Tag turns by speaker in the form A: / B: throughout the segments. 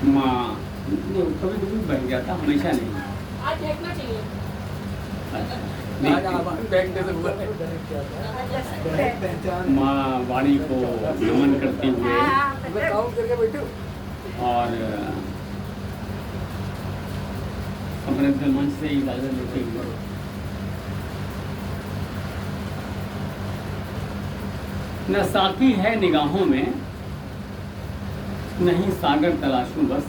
A: माँ कभी कभी बन जाता, हमेशा नहीं।
B: आज देखना चाहिए।
A: माँ वाणी को नमन करते हुए और समृद्ध मंच से इजाजत लेते हुए न साथी है निगाहों में, नहीं सागर तलाशूं बस,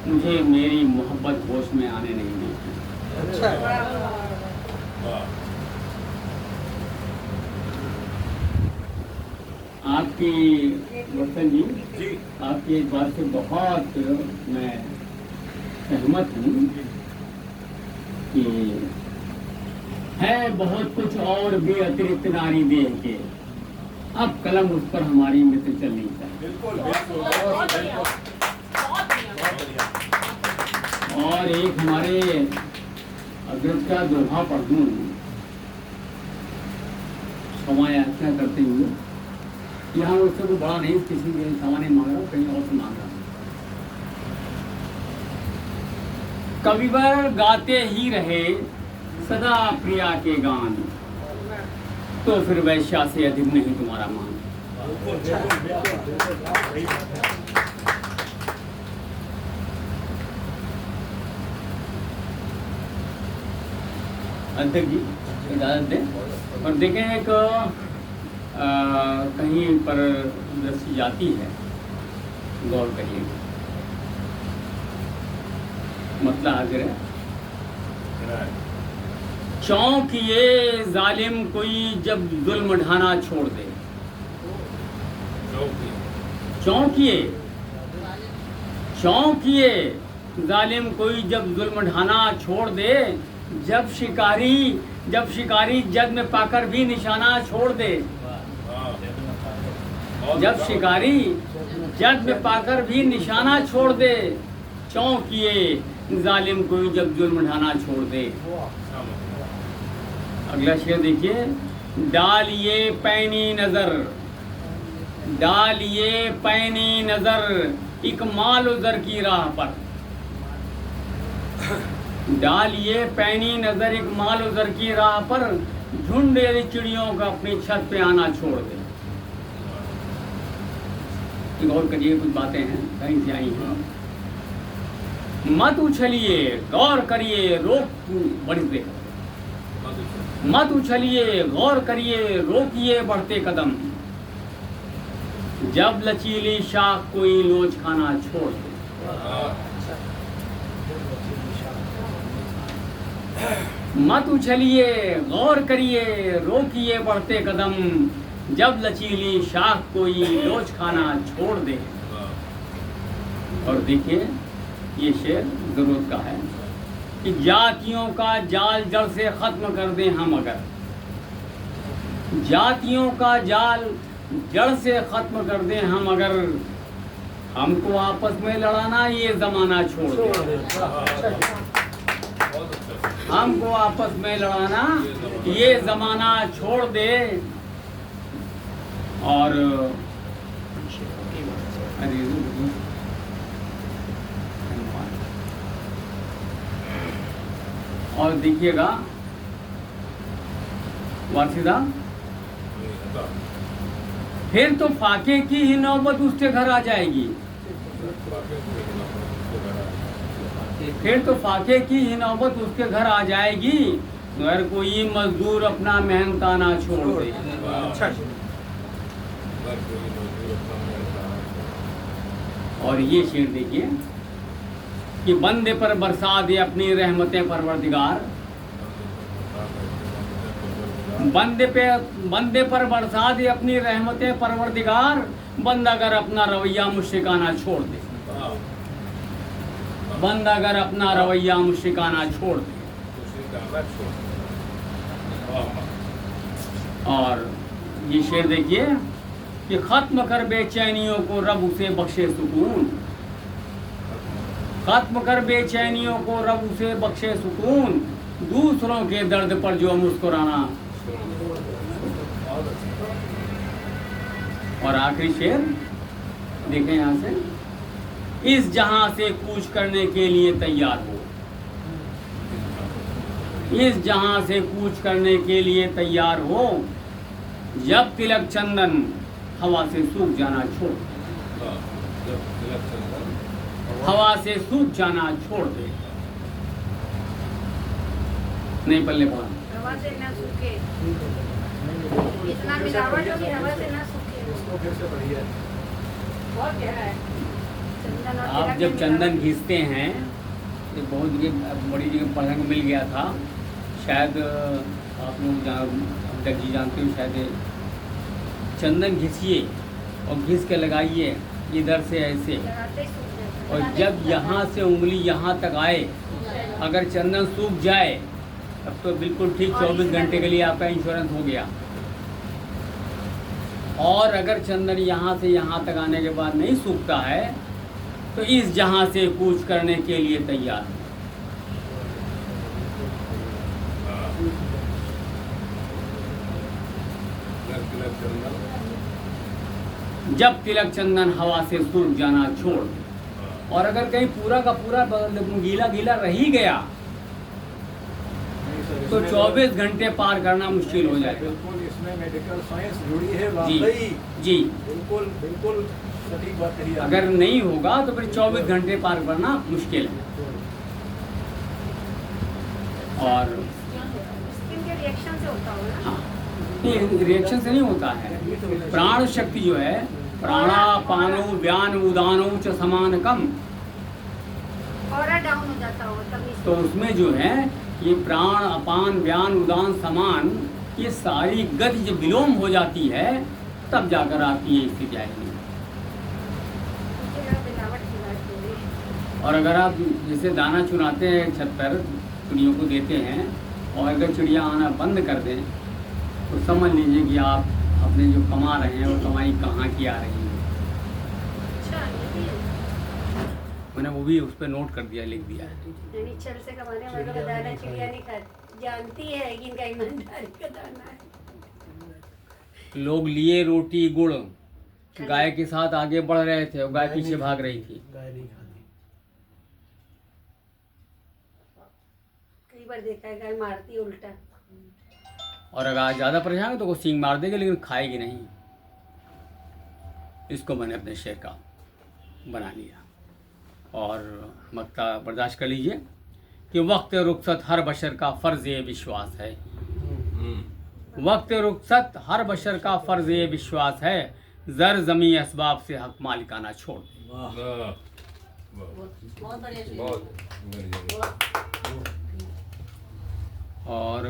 A: मुझे मेरी मोहब्बत होश में आने नहीं देती।
C: अच्छा
A: आपकी वर्तन जी आपकी इस बात से बहुत मैं सहमत हूँ कि है बहुत कुछ और भी अतिरिक्त नारी देह के, अब कलम उस पर हमारी मित्र चल नहीं चाहिए। और एक हमारे अग्रज का दोहा पढ़ दूँ क्षमा याचना करते हुए, यहाँ उससे को बड़ा नहीं, किसी के सामान्य मांग रहा हूँ, कहीं और से मांग रहा हूँ। कविवर गाते ही रहे सदा प्रिया के गान, तो फिर वैश्या से अधिक नहीं तुम्हारा मान। अध्यक्ष जी इजाजत दें और देखें एक कहीं पर दृष्टि जाती है, गौर करिए। मतलब हाजिर है, चौंकिए जालिम कोई जब जुल्म ढाना छोड़ दे, चौंकिए चौंकिए जालिम कोई जब जुल्म ढाना छोड़ दे, जब शिकारी जग में पाकर भी निशाना छोड़ दे, जब शिकारी जग में पाकर भी निशाना छोड़ दे, चौंकिए जालिम कोई जब जुल्म ढाना छोड़ दे। अगला शेर देखिए, डालिए पैनी नजर एक माल उजर की राह पर, डालिए पैनी नजर एक माल उजर की राह पर, झुंड यदि चिड़ियों का अपनी छत पे आना छोड़ दे। गौर करिए, कुछ बातें हैं कहीं से आई हैं। मत उछलिए गौर करिए रोक बढ़ते, मत उछलिए गौर करिए रोकिए बढ़ते कदम, जब लचीली शाख कोई लोच खाना छोड़ दे। मत उछलिए गौर करिए रोकिए बढ़ते कदम, जब लचीली शाख कोई लोच खाना छोड़ दे। और देखिए ये शेर जरूरत का है कि जातियों का जाल जड़ से खत्म कर दें हम अगर, जातियों का जाल जड़ से खत्म कर दें हम अगर, हमको आपस में लड़ाना ये जमाना छोड़ दे, हमको आपस में लड़ाना ये जमाना छोड़ दे। और देखिएगा वारसीदा, फिर तो फाके की ही नौबत उसके घर आ जाएगी, फिर तो फाके की ही नौबत उसके घर आ जाएगी, अगर कोई मजदूर अपना मेहनताना छोड़ दे। और ये शेर देखिए कि बंदे पर बरसा दे अपनी रहमतें परवरदिगार, बंदे पर बरसा दे अपनी रहमतें परवरदिगार, बंदा अगर अपना रवैया मुश्रिकाना छोड़ दे, बंदा अगर अपना रवैया मुश्रिकाना छोड़ दे। और ये शेर देखिए कि खत्म कर बेचैनियों को रब उसे बख्शे सुकून, खत्म कर बेचैनियों को रब उसे बख्शे सुकून, दूसरों के दर्द पर जो मुस्कुराना। और आखिरी शेर देखें यहाँ से, इस जहां से कूच करने के लिए तैयार हो, इस जहां से कूच करने के लिए तैयार हो, जब तिलक चंदन हवा से सूख जाना छोड़ दे, हवा से सूख जाना छोड़ दे। नहीं पल्ले पड़ा,
B: हवा से ना सूखे, इतना मिलावट हो कि हवा से ना सूखे।
C: उसको फिर से बढ़िया
B: बहुत गहरा है चंदन। और
A: आप
B: तिलक
A: जब
B: में
A: चंदन
B: मिलावट।
A: घिसते हैं, ये बहुत जगह बड़ी जगह पढ़ने को मिल गया था, शायद आप लोग डग जी जानते हो शायद, चंदन घिसिए और घिस के लगाइए इधर से ऐसे,
B: लगाते ही सूख जाता है।
A: और जब यहाँ से उंगली यहाँ तक आए, अगर चंदन सूख जाए तब तो बिल्कुल ठीक, 24 घंटे के लिए आपका इंश्योरेंस हो गया। और अगर चंदन यहाँ से यहाँ तक आने के बाद नहीं सूखता है तो इस जहाँ से कूच करने के लिए तैयार है। जब तिलक चंदन हवा से सूख जाना छोड़ दे। और अगर कहीं पूरा का पूरा गीला गीला रह ही गया तो 24 घंटे पार करना मुश्किल हो जाएगा।
C: बिल्कुल इसमें मेडिकल साइंस जुड़ी है
A: जी
C: वाकई।
A: जी,
C: बिल्कुल बिल्कुल सटीक बात कही आपने।
A: अगर नहीं होगा तो फिर 24 घंटे पार करना मुश्किल है। और
B: स्किन के रिएक्शन से होता होगा ना।
A: हाँ, ये रिएक्शन से नहीं होता है। प्राण शक्ति जो है, प्राणापानो व्यान उदानो च समान कम,
B: ऑरा डाउन हो जाता होगा तभी से।
A: तो उसमें जो है ये प्राण अपान व्यान उदान समान, ये सारी गति जब विलोम हो जाती है तब जाकर आपकी ये स्थिति आएगी।
B: मुझे लगा मिलावट की बात हो रही है।
A: और अगर आप जैसे दाना चुनाते हैं छत पर, चिड़ियों को देते हैं, और अगर चिड़िया आना बंद कर दें तो समझ लीजिए कि आप अपने जो कमा रहे हैं वो कमाई कहाँ की आ रही है।
B: अच्छा ये भी है।
A: मैंने वो भी उस पर नोट कर दिया, लिख दिया है।
B: यानी छल से कमाने वालों का दाना चिड़िया नहीं खाती, जानती है कि इनका ईमानदारी का दाना है।
A: लोग लिए रोटी गुड़, गाय के साथ आगे बढ़ रहे थे और गाय पीछे भाग रही थी।
C: गाय नहीं खाती।
B: कई बार देखा है गाय मारती है उल्टा।
A: और अगर ज़्यादा परेशान है तो वो सींग मार देगी, लेकिन खाएगी नहीं। इसको मैंने अपने शेर का बना लिया। और मक्ता बर्दाश्त कर लीजिए कि वक्त रुखसत हर बशर का फ़र्ज़ ये विश्वास है। वक्त रुखसत हर बशर का फ़र्ज़ ये विश्वास है, ज़र ज़मी असबाब से हक मालिकाना छोड़ दे।
B: बहुत बढ़िया।
A: और